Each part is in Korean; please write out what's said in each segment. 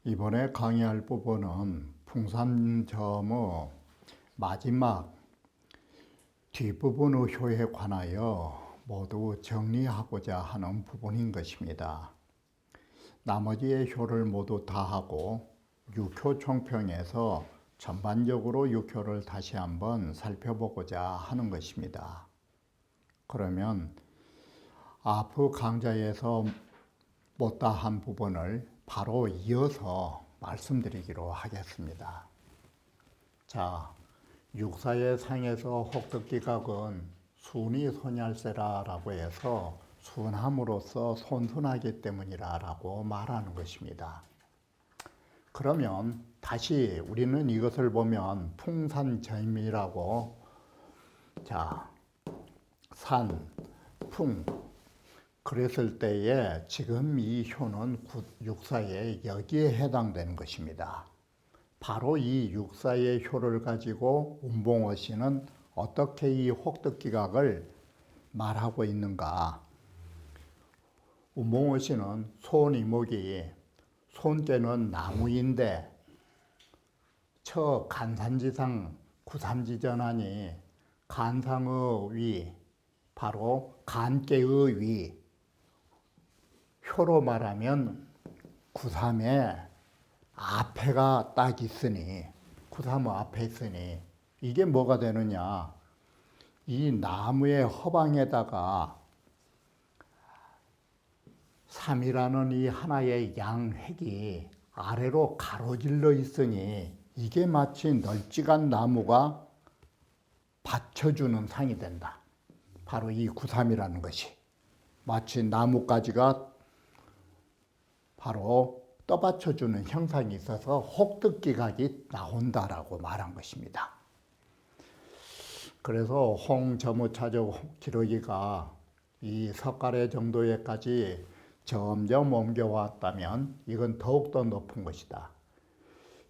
이번에 강의할 부분은 풍산점의 마지막 뒷부분의 효에 관하여 모두 정리하고자 하는 부분인 것입니다. 나머지의 효를 모두 다 하고 6효 총평에서 전반적으로 6효를 다시 한번 살펴보고자 하는 것입니다. 그러면 앞의 강좌에서 못다 한 부분을 바로 이어서 말씀드리기로 하겠습니다. 자, 육사의 상에서 혹득기각은 순이 손얄세라라고 해서 순함으로써 손순하기 때문이라고 말하는 것입니다. 그러면 다시 우리는 이것을 보면 풍산점이라고, 자, 산, 풍, 그랬을 때에 지금 이 효는 육사의 여기에 해당되는 것입니다. 바로 이 육사의 효를 가지고 운봉어 씨는 어떻게 이 혹득기각을 말하고 있는가. 운봉어 씨는 손이목이 손께는 나무인데 처 간산지상 구삼지전하니 간상의 위, 바로 간깨의 위, 효로 말하면 구삼의 앞에가 딱 있으니, 구삼의 앞에 있으니 이게 뭐가 되느냐, 이 나무의 허방에다가 삼이라는 이 하나의 양핵이 아래로 가로질러 있으니 이게 마치 널찍한 나무가 받쳐주는 상이 된다. 바로 이 구삼이라는 것이 마치 나뭇가지가 바로 떠받쳐주는 형상이 있어서 혹득기각이 나온다라고 말한 것입니다. 그래서 홍저무차적 기러기가 이 석가래 정도에까지 점점 옮겨왔다면 이건 더욱더 높은 것이다.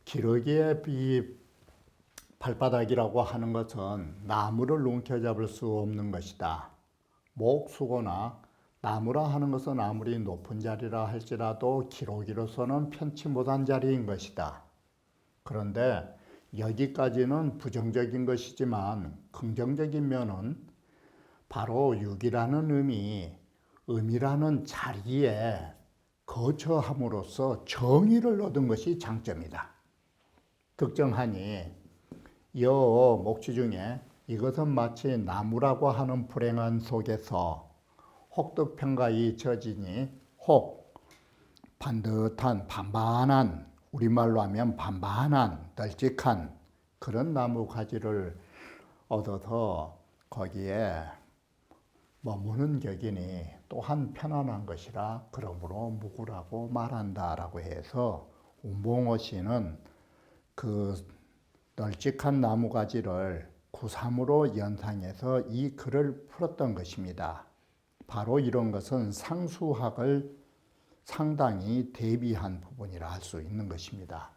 기러기의 이 발바닥이라고 하는 것은 나무를 움켜잡을 수 없는 것이다. 목수거나 나무라 하는 것은 아무리 높은 자리라 할지라도 기러기로서는 편치 못한 자리인 것이다. 그런데 여기까지는 부정적인 것이지만 긍정적인 면은 바로 육이라는 음이라는 자리에 거처함으로써 정의를 얻은 것이 장점이다. 특정하니 여 목치 중에 이것은 마치 나무라고 하는 불행한 속에서 혹득평가이 져지니, 혹 반듯한 반반한, 우리말로 하면 반반한 널찍한 그런 나무 가지를 얻어서 거기에 머무는 격이니 또한 편안한 것이라 그러므로 묵으라고 말한다라고 해서 운봉어 씨는 그 널찍한 나무 가지를 구삼으로 연상해서 이 글을 풀었던 것입니다. 바로 이런 것은 상수학을 상당히 대비한 부분이라 할 수 있는 것입니다.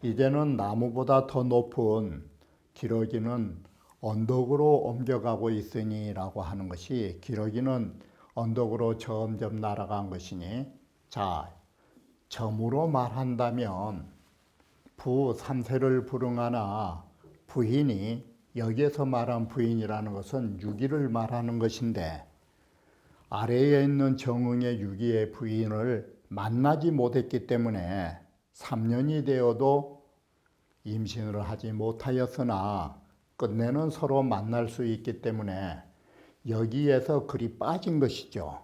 이제는 나무보다 더 높은 기러기는 언덕으로 옮겨가고 있으니라고 하는 것이, 기러기는 언덕으로 점점 날아간 것이니, 자, 점으로 말한다면 부 3세를 불응하나 부인이, 여기에서 말한 부인이라는 것은 유기를 말하는 것인데, 아래에 있는 정응의 유기의 부인을 만나지 못했기 때문에 3년이 되어도 임신을 하지 못하였으나 끝내는 서로 만날 수 있기 때문에 여기에서 글이 빠진 것이죠.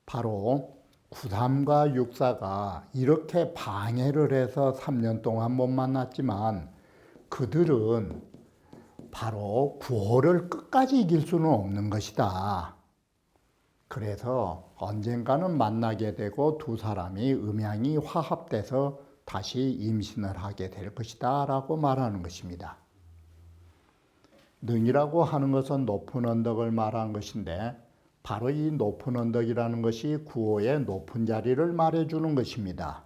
바로 구삼과 육사가 이렇게 방해를 해서 3년 동안 못 만났지만 그들은 바로 구호를 끝까지 이길 수는 없는 것이다. 그래서 언젠가는 만나게 되고 두 사람이 음양이 화합돼서 다시 임신을 하게 될 것이다 라고 말하는 것입니다. 능이라고 하는 것은 높은 언덕을 말한 것인데 바로 이 높은 언덕이라는 것이 구호의 높은 자리를 말해주는 것입니다.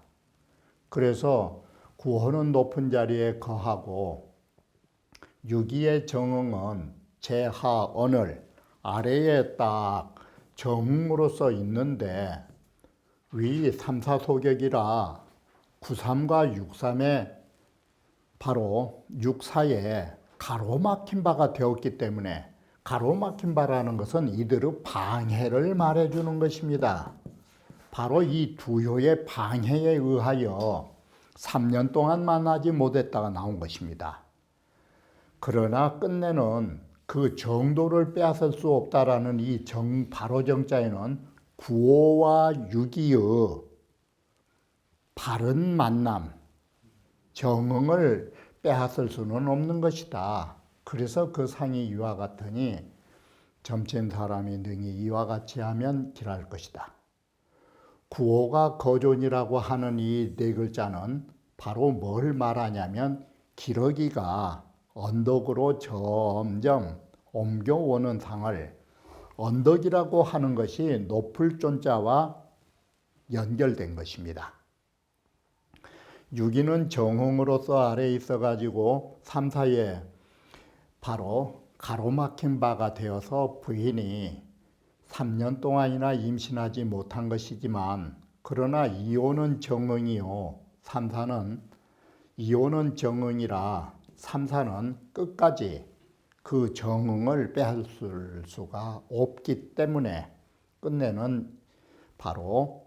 그래서 구호는 높은 자리에 거하고 유기의 정응은 제하 언을 아래에 딱 정응으로서 있는데 위 3사소격이라 93과 63의 바로 64에 가로막힌 바가 되었기 때문에 가로막힌 바라는 것은 이들의 방해를 말해주는 것입니다. 바로 이 두효의 방해에 의하여 3년 동안 만나지 못했다가 나온 것입니다. 그러나 끝내는 그 정도를 빼앗을 수 없다라는 이 바로 정자에는 구호와 유기의 바른 만남, 정응을 빼앗을 수는 없는 것이다. 그래서 그 상이 이와 같으니 점친 사람이 능히 이와 같이 하면 길할 것이다. 구호가 거존이라고 하는 이 네 글자는 바로 뭘 말하냐면 기러기가 언덕으로 점점 옮겨오는 상을 언덕이라고 하는 것이 높을 존자와 연결된 것입니다. 유기는 정응으로서 아래에 있어가지고 3, 4에 바로 가로막힌 바가 되어서 부인이 3년 동안이나 임신하지 못한 것이지만 그러나 이오는 정응이요 3, 4는 이오는 정응이라 3, 4는 끝까지 그 정응을 빼앗을 수가 없기 때문에 끝내는 바로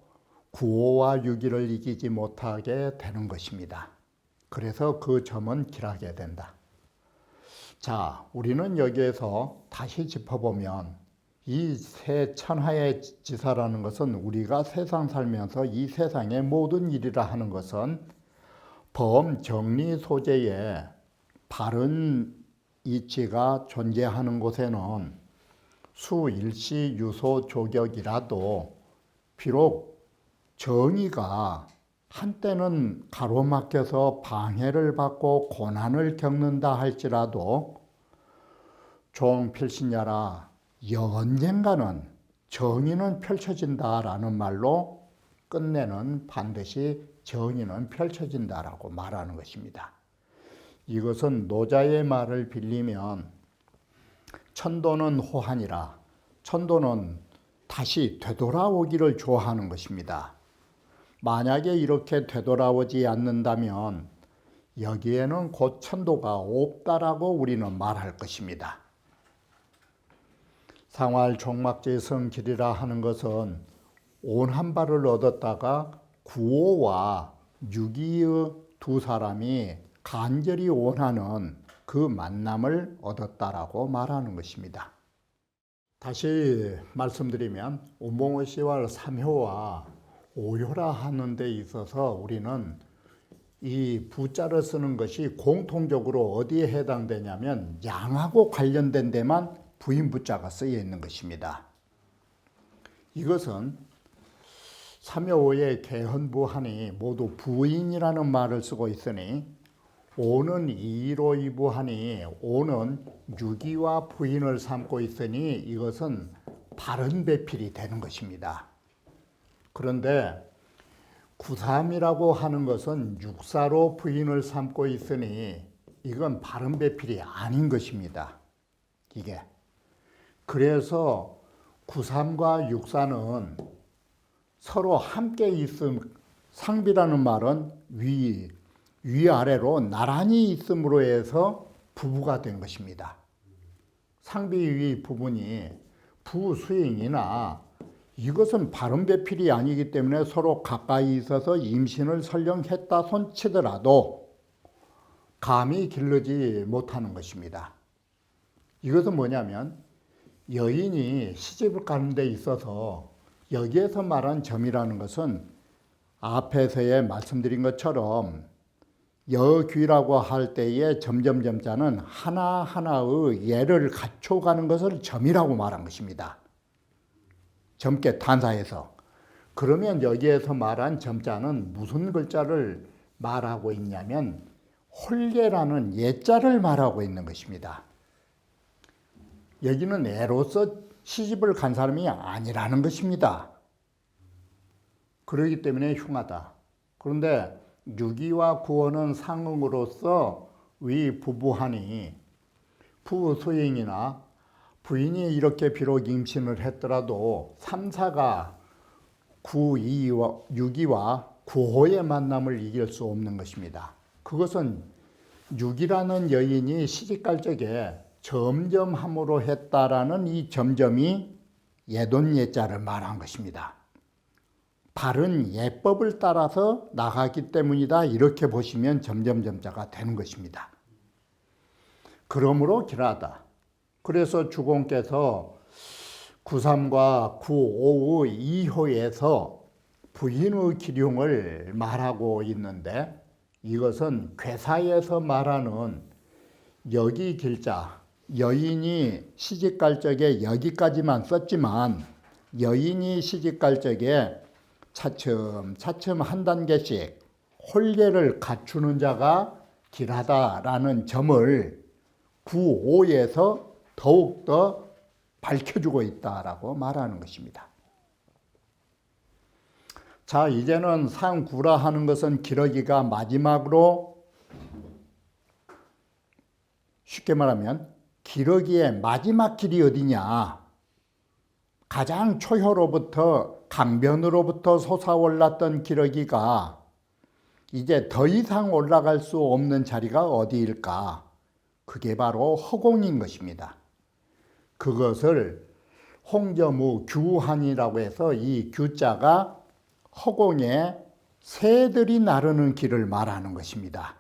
구호와 유기를 이기지 못하게 되는 것입니다. 그래서 그 점은 길하게 된다. 자, 우리는 여기에서 다시 짚어보면 이 세 천하의 지사라는 것은 우리가 세상 살면서 이 세상의 모든 일이라 하는 것은 범정리 소재에 바른 이치가 존재하는 곳에는 수일시 유소 조격이라도 비록 정의가 한때는 가로막혀서 방해를 받고 고난을 겪는다 할지라도 종필신야라 언젠가는 정의는 펼쳐진다라는 말로 끝내는 반드시 정의는 펼쳐진다라고 말하는 것입니다. 이것은 노자의 말을 빌리면 천도는 호환이라 천도는 다시 되돌아오기를 좋아하는 것입니다. 만약에 이렇게 되돌아오지 않는다면 여기에는 곧 천도가 없다라고 우리는 말할 것입니다. 상활 종막제 성길이라 하는 것은 온한 바를 얻었다가 구호와 유기의 두 사람이 간절히 원하는 그 만남을 얻었다라고 말하는 것입니다. 다시 말씀드리면 운봉의 씨와 3효와 5효라 하는 데 있어서 우리는 이 부자를 쓰는 것이 공통적으로 어디에 해당되냐면 양하고 관련된 데만 부인 부자가 쓰여 있는 것입니다. 이것은 3여 5의 개헌부한이 모두 부인이라는 말을 쓰고 있으니 5는 2로 이부하니 5는 유기와 부인을 삼고 있으니 이것은 바른 배필이 되는 것입니다. 그런데 93이라고 하는 것은 육사로 부인을 삼고 있으니 이건 바른 배필이 아닌 것입니다. 이게. 그래서 93과 육사는 서로 함께 있음, 상비라는 말은 위아래로 나란히 있음으로 해서 부부가 된 것입니다. 상비위 부분이 부수행이나 이것은 바른 배필이 아니기 때문에 서로 가까이 있어서 임신을 설령 했다 손치더라도 감히 기르지 못하는 것입니다. 이것은 뭐냐면 여인이 시집을 가는 데 있어서 여기에서 말한 점이라는 것은 앞에서의 말씀드린 것처럼 여귀라고 할 때에 점점점자는 하나하나의 예를 갖춰가는 것을 점이라고 말한 것입니다. 점괘 단사해서. 그러면 여기에서 말한 점자는 무슨 글자를 말하고 있냐면 홀예라는 예자를 말하고 있는 것입니다. 여기는 애로서 시집을 간 사람이 아니라는 것입니다. 그렇기 때문에 흉하다. 그런데 6위와 9호는 상응으로서 위 부부하니 부부 소행이나 부인이 이렇게 비록 임신을 했더라도 3, 4가 6위와 9호의 만남을 이길 수 없는 것입니다. 그것은 6이라는 여인이 시집갈 적에 점점함으로 했다라는 이 점점이 예돈예자를 말한 것입니다. 바른 예법을 따라서 나가기 때문이다. 이렇게 보시면 점점점자가 되는 것입니다. 그러므로 길하다. 그래서 주공께서 93과 95의 2호에서 부인의 기륭을 말하고 있는데 이것은 괴사에서 말하는 여기 길자, 여인이 시집갈 적에 여기까지만 썼지만 여인이 시집갈 적에 차츰차츰 한 단계씩 홀례를 갖추는 자가 길하다라는 점을 95에서 더욱더 밝혀주고 있다라고 말하는 것입니다. 자, 이제는 상구라 하는 것은 기러기가 마지막으로, 쉽게 말하면 기러기의 마지막 길이 어디냐? 가장 초효로부터 강변으로부터 솟아올랐던 기러기가 이제 더 이상 올라갈 수 없는 자리가 어디일까? 그게 바로 허공인 것입니다. 그것을 홍저무 규한이라고 해서 이 규자가 허공에 새들이 나르는 길을 말하는 것입니다.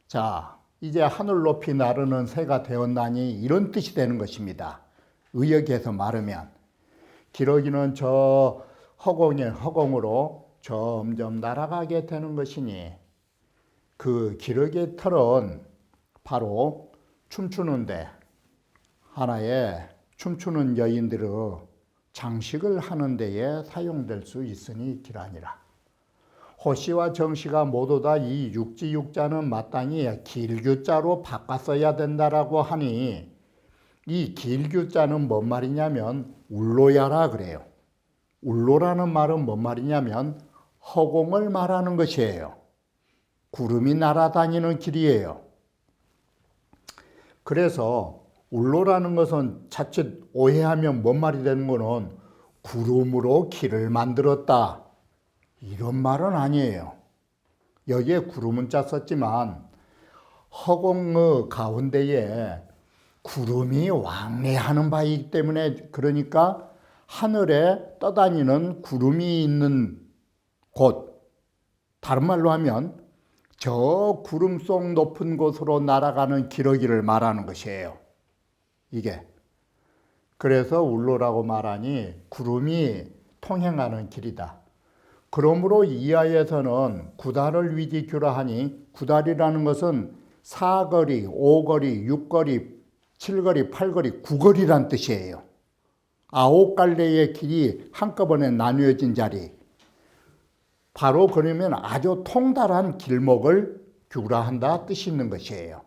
자, 이제 하늘 높이 나르는 새가 되었나니 이런 뜻이 되는 것입니다. 의역에서 말하면 기러기는 저 허공으로 점점 날아가게 되는 것이니 그 기러기의 털은 바로 춤추는데 하나의 춤추는 여인들의 장식을 하는 데에 사용될 수 있으니 기라니라. 호씨와 정씨가 모두 다 이 육지육자는 마땅히 길규자로 바꿨어야 된다라고 하니 이 길규자는 뭔 말이냐면 울로야라 그래요. 울로라는 말은 뭔 말이냐면 허공을 말하는 것이에요. 구름이 날아다니는 길이에요. 그래서 울로라는 것은 자칫 오해하면 뭔 말이 되는 거는 구름으로 길을 만들었다. 이런 말은 아니에요. 여기에 구름은자 썼지만 허공의 가운데에 구름이 왕래하는 바이기 때문에 그러니까 하늘에 떠다니는 구름이 있는 곳, 다른 말로 하면 저 구름 속 높은 곳으로 날아가는 기러기를 말하는 것이에요. 이게. 그래서 울로라고 말하니 구름이 통행하는 길이다. 그러므로 이하에서는 구달을 위지규라 하니 구달이라는 것은 4거리, 5거리, 6거리, 7거리, 8거리, 9거리란 뜻이에요. 9갈래의 길이 한꺼번에 나누어진 자리. 바로 그러면 아주 통달한 길목을 규라 한다 뜻이 있는 것이에요.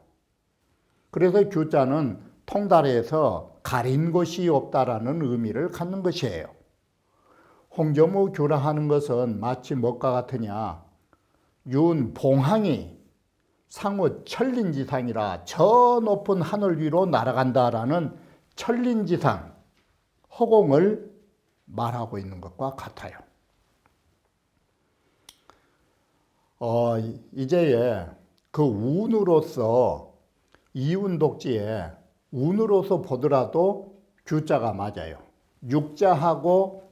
그래서 규자는 통달해서 가린 곳이 없다라는 의미를 갖는 것이에요. 홍저무 규라 하는 것은 마치 뭐가 같으냐? 윤봉항이 상우 천린지상이라 저 높은 하늘 위로 날아간다라는 천린지상, 허공을 말하고 있는 것과 같아요. 이제 그 운으로서 이운독지에 운으로서 보더라도 규자가 맞아요. 육자하고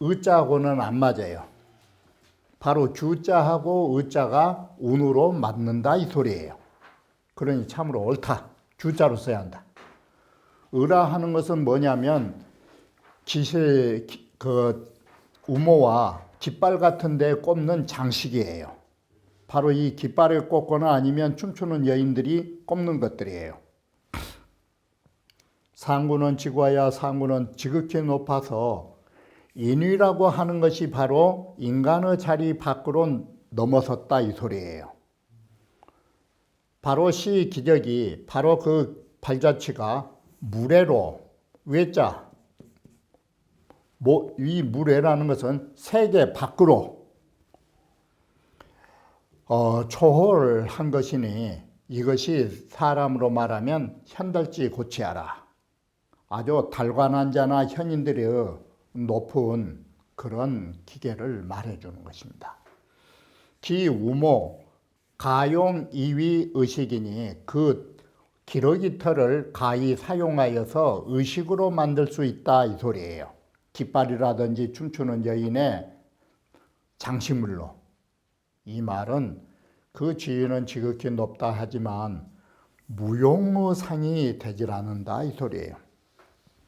의자하고는 안 맞아요. 바로 규자하고 의자가 운으로 맞는다 이 소리예요. 그러니 참으로 옳다. 규자로 써야 한다. 의라 하는 것은 뭐냐면 우모와 깃발 같은 데 꼽는 장식이에요. 바로 이 깃발을 꽂거나 아니면 춤추는 여인들이 꼽는 것들이에요. 상구는 지구하여 상구는 지극히 높아서 인위라고 하는 것이 바로 인간의 자리 밖으로 넘어섰다 이 소리예요. 바로 시 기적이 바로 그 발자취가 무례로 외자 이 무례라는 것은 세계 밖으로 초월한 것이니 이것이 사람으로 말하면 현달지 고치하라. 아주 달관한 자나 현인들의 높은 그런 기계를 말해주는 것입니다. 기우모 가용 이위 의식이니 그 기러기 털을 가히 사용하여서 의식으로 만들 수 있다 이 소리예요. 깃발이라든지 춤추는 여인의 장식물로. 이 말은 그 지위는 지극히 높다 하지만 무용의상이 되질 않는다 이 소리예요.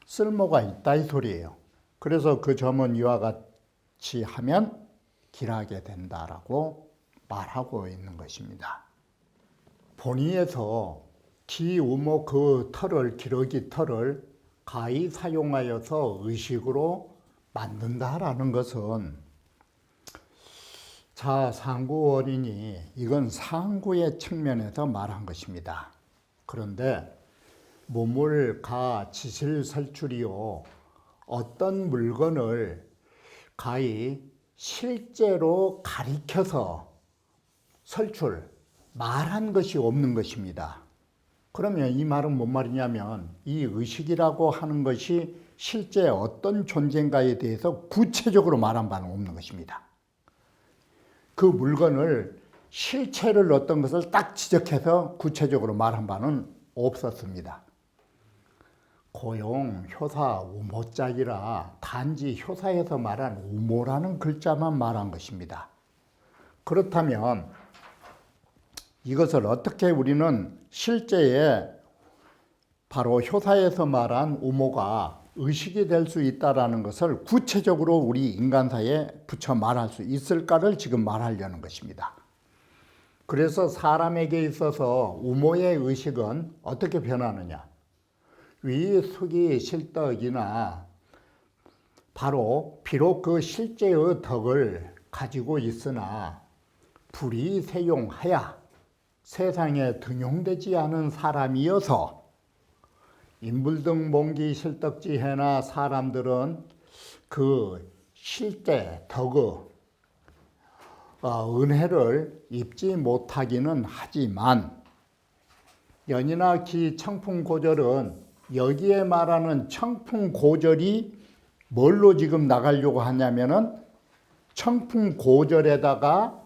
쓸모가 있다 이 소리예요. 그래서 그 점은 이와 같이 하면 길하게 된다라고 말하고 있는 것입니다. 본의에서 기우모 그 털을 기러기 털을 가히 사용하여서 의식으로 만든다라는 것은 자 상구어리니 이건 상구의 측면에서 말한 것입니다. 그런데 무물 가 지실 설출이요 어떤 물건을 가히 실제로 가리켜서 설출 말한 것이 없는 것입니다. 그러면 이 말은 뭔 말이냐면 이 의식이라고 하는 것이 실제 어떤 존재인가에 대해서 구체적으로 말한 바는 없는 것입니다. 그 물건을 실체를 어떤 것을 딱 지적해서 구체적으로 말한 바는 없었습니다. 고용, 효사, 우모짝이라 단지 효사에서 말한 우모라는 글자만 말한 것입니다. 그렇다면 이것을 어떻게 우리는 실제에 바로 효사에서 말한 우모가 의식이 될 수 있다는 것을 구체적으로 우리 인간사에 붙여 말할 수 있을까를 지금 말하려는 것입니다. 그래서 사람에게 있어서 우모의 의식은 어떻게 변하느냐. 위숙이 실덕이나 바로 비록 그 실제의 덕을 가지고 있으나 불이세용하야 세상에 등용되지 않은 사람이어서 인불등 몽기 실덕지해나 사람들은 그 실제 덕의 은혜를 입지 못하기는 하지만 연이나 기 청풍고절은 여기에 말하는 청풍고절이 뭘로 지금 나가려고 하냐면은 청풍고절에다가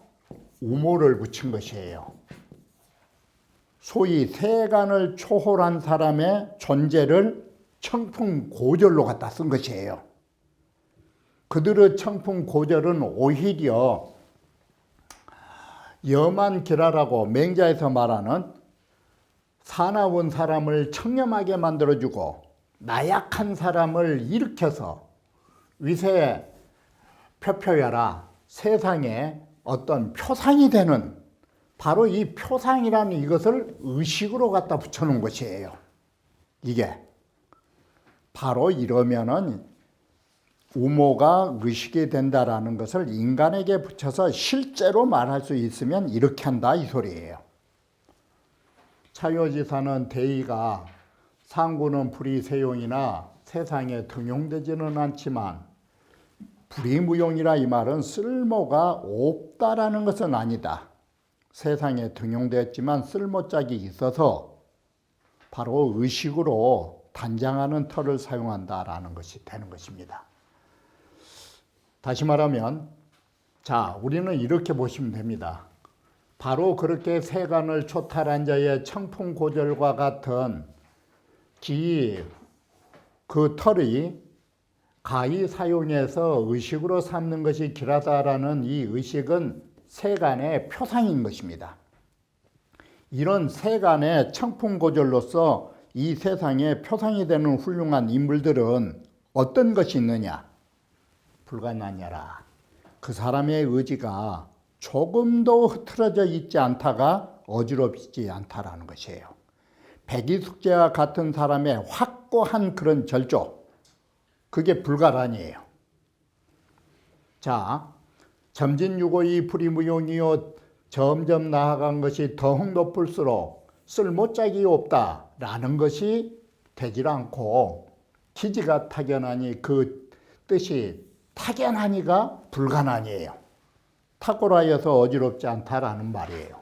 우모를 붙인 것이에요. 소위 세간을 초월한 사람의 존재를 청풍고절로 갖다 쓴 것이에요. 그들의 청풍고절은 오히려 염한기라라고 맹자에서 말하는 사나운 사람을 청렴하게 만들어주고 나약한 사람을 일으켜서 위세 펴펴야라 세상에 어떤 표상이 되는 바로 이 표상이라는 이것을 의식으로 갖다 붙여놓은 것이에요. 이게 바로 이러면은 우모가 의식이 된다라는 것을 인간에게 붙여서 실제로 말할 수 있으면 이렇게 한다 이 소리예요. 차요지사는 대의가 상구는 불이세용이나 세상에 등용되지는 않지만 불이무용이라 이 말은 쓸모가 없다라는 것은 아니다. 세상에 등용되었지만 쓸모짝이 있어서 바로 의식으로 단장하는 털을 사용한다라는 것이 되는 것입니다. 다시 말하면 자 우리는 이렇게 보시면 됩니다. 바로 그렇게 세간을 초탈한 자의 청풍고절과 같은 그 털이 가히 사용해서 의식으로 삼는 것이 길하다라는 이 의식은 세간의 표상인 것입니다. 이런 세간의 청풍고절로서 이 세상에 표상이 되는 훌륭한 인물들은 어떤 것이 있느냐? 불가나냐라. 그 사람의 의지가 조금도 흐트러져 있지 않다가 어지럽지 않다라는 것이에요. 백이숙제와 같은 사람의 확고한 그런 절조, 그게 불가란이에요. 자, 점진유고이 불이무용이요 점점 나아간 것이 더욱 높을수록 쓸모짝이 없다라는 것이 되질 않고 기지가 타견하니 그 뜻이 타견하니가 불가난이에요. 탁월하여서 어지럽지 않다라는 말이에요.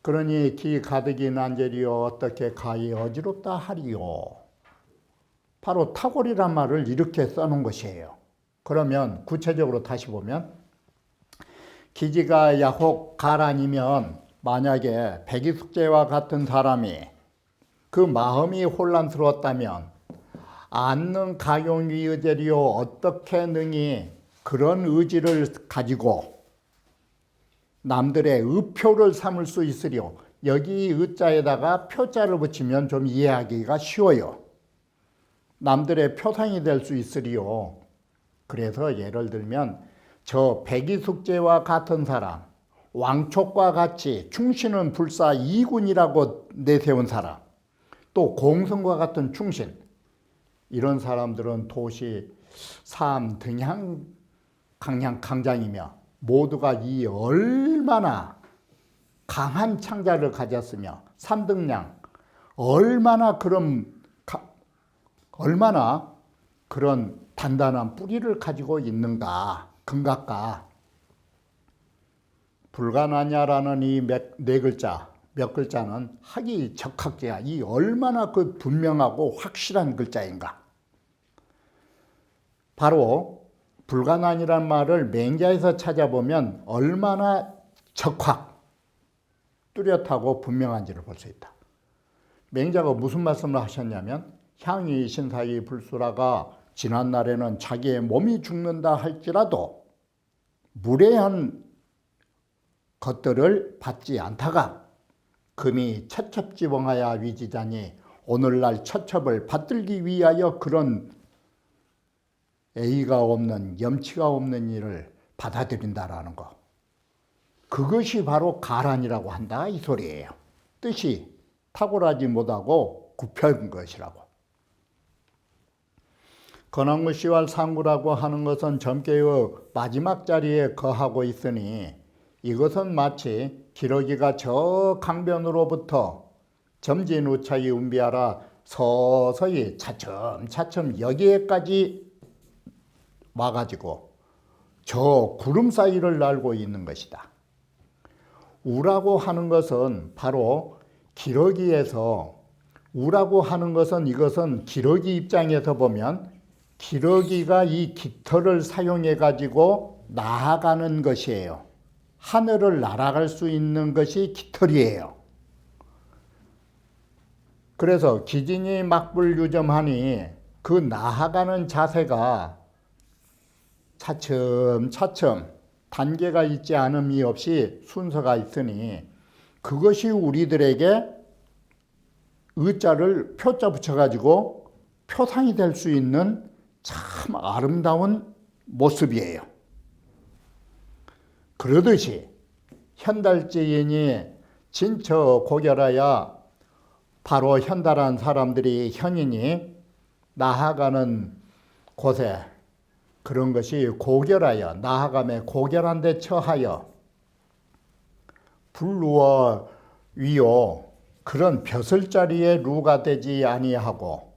그러니 기 가득이 난제리요 어떻게 가히 어지럽다 하리요. 바로 탁월이란 말을 이렇게 써놓은 것이에요. 그러면 구체적으로 다시 보면 기지가 야혹 가란이면 만약에 백이숙제와 같은 사람이 그 마음이 혼란스러웠다면 안능 가용위 의제리요 어떻게 능히 그런 의지를 가지고 남들의 의표를 삼을 수 있으리요. 여기 의자에다가 표자를 붙이면 좀 이해하기가 쉬워요. 남들의 표상이 될 수 있으리요. 그래서 예를 들면 저 백이숙제와 같은 사람, 왕촉과 같이 충신은 불사 이군이라고 내세운 사람, 또 공성과 같은 충신, 이런 사람들은 도시 삶 등향 강량 강장이며 모두가 이 얼마나 강한 창자를 가졌으며 삼등량 얼마나 그런 단단한 뿌리를 가지고 있는가. 금각가 불가나냐라는 이 네 글자, 몇 글자는 하기 적학제야. 이 얼마나 그 분명하고 확실한 글자인가. 바로 불가난이란 말을 맹자에서 찾아보면 얼마나 적확, 뚜렷하고 분명한지를 볼 수 있다. 맹자가 무슨 말씀을 하셨냐면 향이 신사의 불수라가 지난날에는 자기의 몸이 죽는다 할지라도 무례한 것들을 받지 않다가 금이 처첩지봉하야 위지자니 오늘날 처첩을 받들기 위하여 그런 애의가 없는 염치가 없는 일을 받아들인다라는 거. 그것이 바로 가란이라고 한다 이 소리예요. 뜻이 탁월하지 못하고 굽혀진 것이라고. 건왕무시왈 상구라고 하는 것은 점괘의 마지막 자리에 거하고 있으니 이것은 마치 기러기가 저 강변으로부터 점진우차이 운비하라 서서히 차츰차츰 여기에까지 와가지고 저 구름 사이를 날고 있는 것이다. 우라고 하는 것은 바로 기러기에서 우라고 하는 것은 이것은 기러기 입장에서 보면 기러기가 이 깃털을 사용해 가지고 나아가는 것이에요. 하늘을 날아갈 수 있는 것이 깃털이에요. 그래서 기진이 막불유점하니 그 나아가는 자세가 차츰차츰 단계가 있지 않음이 없이 순서가 있으니 그것이 우리들에게 의자를 표자 붙여가지고 표상이 될 수 있는 참 아름다운 모습이에요. 그러듯이 현달지인이 진처 고결하여 바로 현달한 사람들이 현인이 나아가는 곳에 그런 것이 고결하여 나아감에 고결한 데 처하여 불루어 위요 그런 벼슬자리에 루가 되지 아니하고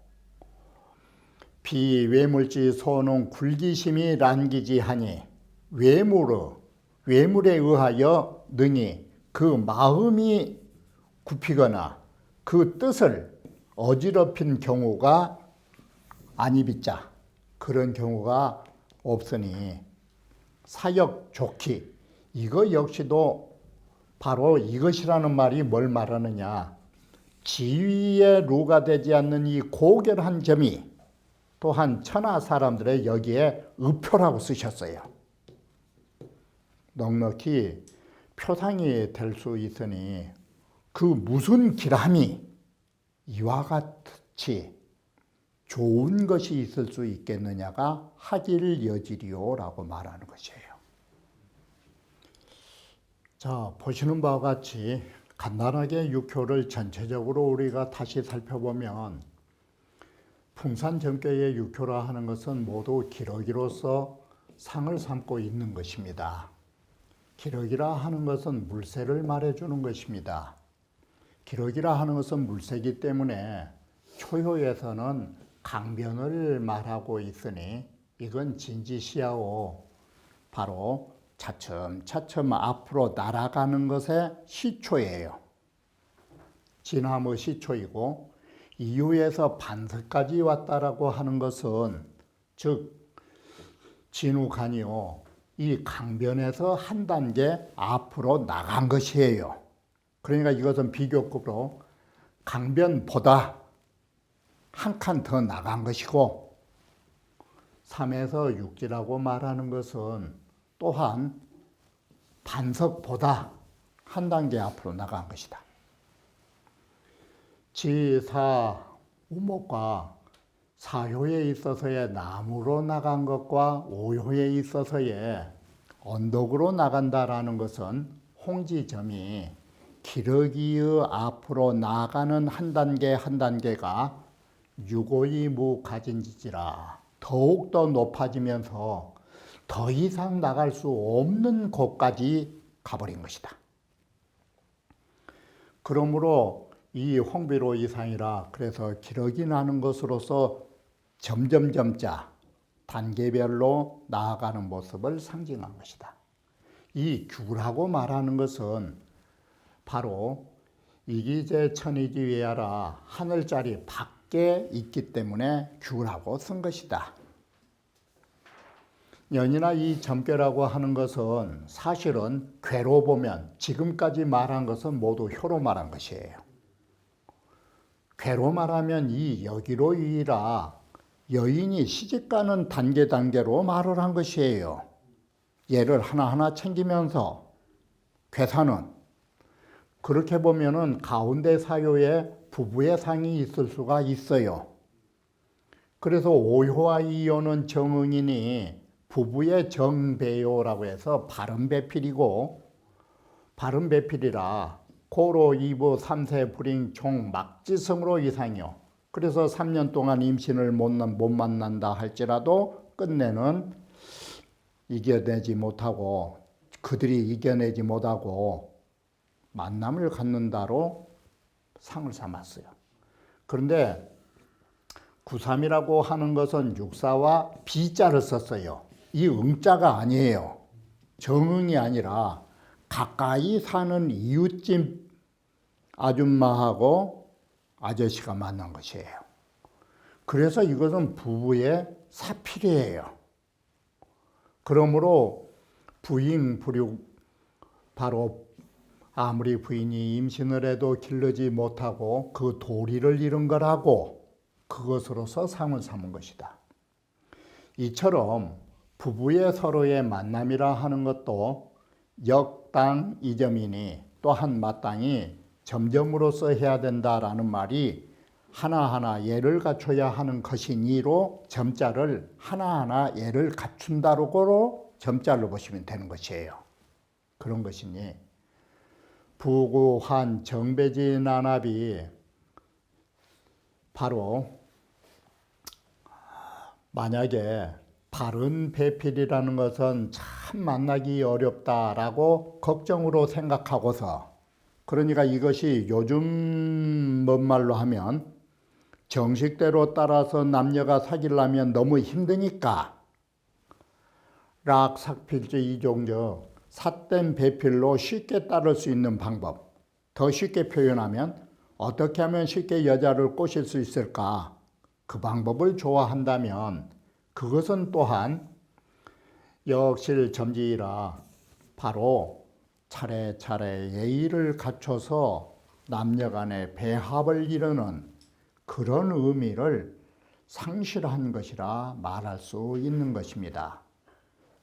비외물지 소는 굴기심이 란기지 하니 외물에 의하여 능히 그 마음이 굽히거나 그 뜻을 어지럽힌 경우가 아니비자 그런 경우가 없으니 사역 좋기 이거 역시도 바로 이것이라는 말이 뭘 말하느냐 지위에 루가 되지 않는 이 고결한 점이 또한 천하 사람들의 여기에 의표라고 쓰셨어요. 넉넉히 표상이 될 수 있으니 그 무슨 기람이 이와 같이 좋은 것이 있을 수 있겠느냐가 하길 여지리요라고 말하는 것이에요. 자, 보시는 바와 같이 간단하게 육효를 전체적으로 우리가 다시 살펴보면 풍산점괘의 육효라 하는 것은 모두 기러기로서 상을 삼고 있는 것입니다. 기러기라 하는 것은 물새를 말해주는 것입니다. 기러기라 하는 것은 물새이기 때문에 초효에서는 강변을 말하고 있으니 이건 진지시하오. 바로 차츰차츰 앞으로 날아가는 것의 시초예요. 진함의 시초이고 이후에서 반석까지 왔다라고 하는 것은 즉 진우간이요. 이 강변에서 한 단계 앞으로 나간 것이에요. 그러니까 이것은 비교급으로 강변보다 한 칸 더 나간 것이고 3에서 6지라고 말하는 것은 또한 반석보다 한 단계 앞으로 나간 것이다. 지사 우목과 4효에 있어서의 나무로 나간 것과 5효에 있어서의 언덕으로 나간다라는 것은 홍지점이 기러기의 앞으로 나가는 한 단계 한 단계가 유고의 무가진지지라 더욱더 높아지면서 더 이상 나갈 수 없는 곳까지 가버린 것이다. 그러므로 이 홍비로 이상이라 그래서 기러기 나는 것으로서 점점점자 단계별로 나아가는 모습을 상징한 것이다. 이 규라고 말하는 것은 바로 이기제 천이지위하라 하늘자리 밖에 있기 때문에 규라고 쓴 것이다. 연이나 이 점괘라고 하는 것은 사실은 괴로 보면 지금까지 말한 것은 모두 효로 말한 것이에요. 괴로 말하면 이 여기로 이라 여인이 시집가는 단계로 말을 한 것이에요. 얘를 하나하나 챙기면서 괴사는 그렇게 보면은 가운데 사요에 부부의 상이 있을 수가 있어요. 그래서 5효와 2효는 정응이니 부부의 정배요라고 해서 바른배필이고 바른배필이라 고로 2부 3세 불임 종 막지성으로 이상이요. 그래서 3년 동안 임신을 못 만난다 할지라도 끝내는 이겨내지 못하고 그들이 이겨내지 못하고 만남을 갖는다로 상을 삼았어요. 그런데 93이라고 하는 것은 육사와 비자를 썼어요. 이 응자가 아니에요. 정응이 아니라 가까이 사는 이웃집 아줌마하고 아저씨가 만난 것이에요. 그래서 이것은 부부의 사필이에요. 그러므로 부인 불육 바로 아무리 부인이 임신을 해도 기르지 못하고 그 도리를 잃은 거라고 그것으로서 상을 삼은 것이다. 이처럼 부부의 서로의 만남이라 하는 것도 역당 이점이니 또한 마땅히 점점으로서 해야 된다라는 말이 하나하나 예를 갖춰야 하는 것이니로 점자를 하나하나 예를 갖춘다로 점자를 보시면 되는 것이에요. 그런 것이니 부구한 정배지 난합이 바로 만약에 바른 배필이라는 것은 참 만나기 어렵다라고 걱정으로 생각하고서 그러니까 이것이 요즘 뭔 말로 하면 정식대로 따라서 남녀가 사귀려면 너무 힘드니까 락삭필지 이종적 삿된 배필로 쉽게 따를 수 있는 방법 더 쉽게 표현하면 어떻게 하면 쉽게 여자를 꼬실 수 있을까 그 방법을 좋아한다면 그것은 또한 역실점지이라 바로 차례차례 예의를 갖춰서 남녀 간의 배합을 이루는 그런 의미를 상실한 것이라 말할 수 있는 것입니다.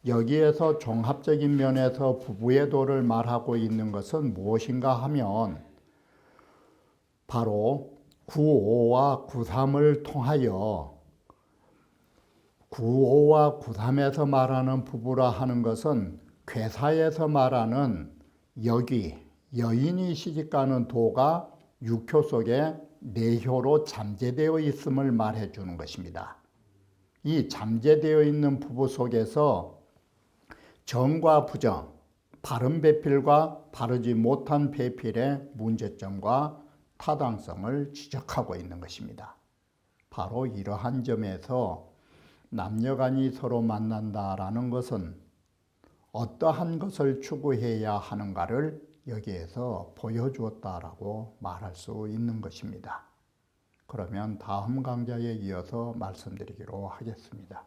여기에서 종합적인 면에서 부부의 도를 말하고 있는 것은 무엇인가 하면 바로 9.5와 9.3을 통하여 9.5와 9.3에서 말하는 부부라 하는 것은 괴사에서 말하는 여기 여인이 시집가는 도가 6효 속에 4효로 잠재되어 있음을 말해 주는 것입니다. 이 잠재되어 있는 부부 속에서 정과 부정, 바른 배필과 바르지 못한 배필의 문제점과 타당성을 지적하고 있는 것입니다. 바로 이러한 점에서 남녀간이 서로 만난다라는 것은 어떠한 것을 추구해야 하는가를 여기에서 보여주었다라고 말할 수 있는 것입니다. 그러면 다음 강좌에 이어서 말씀드리기로 하겠습니다.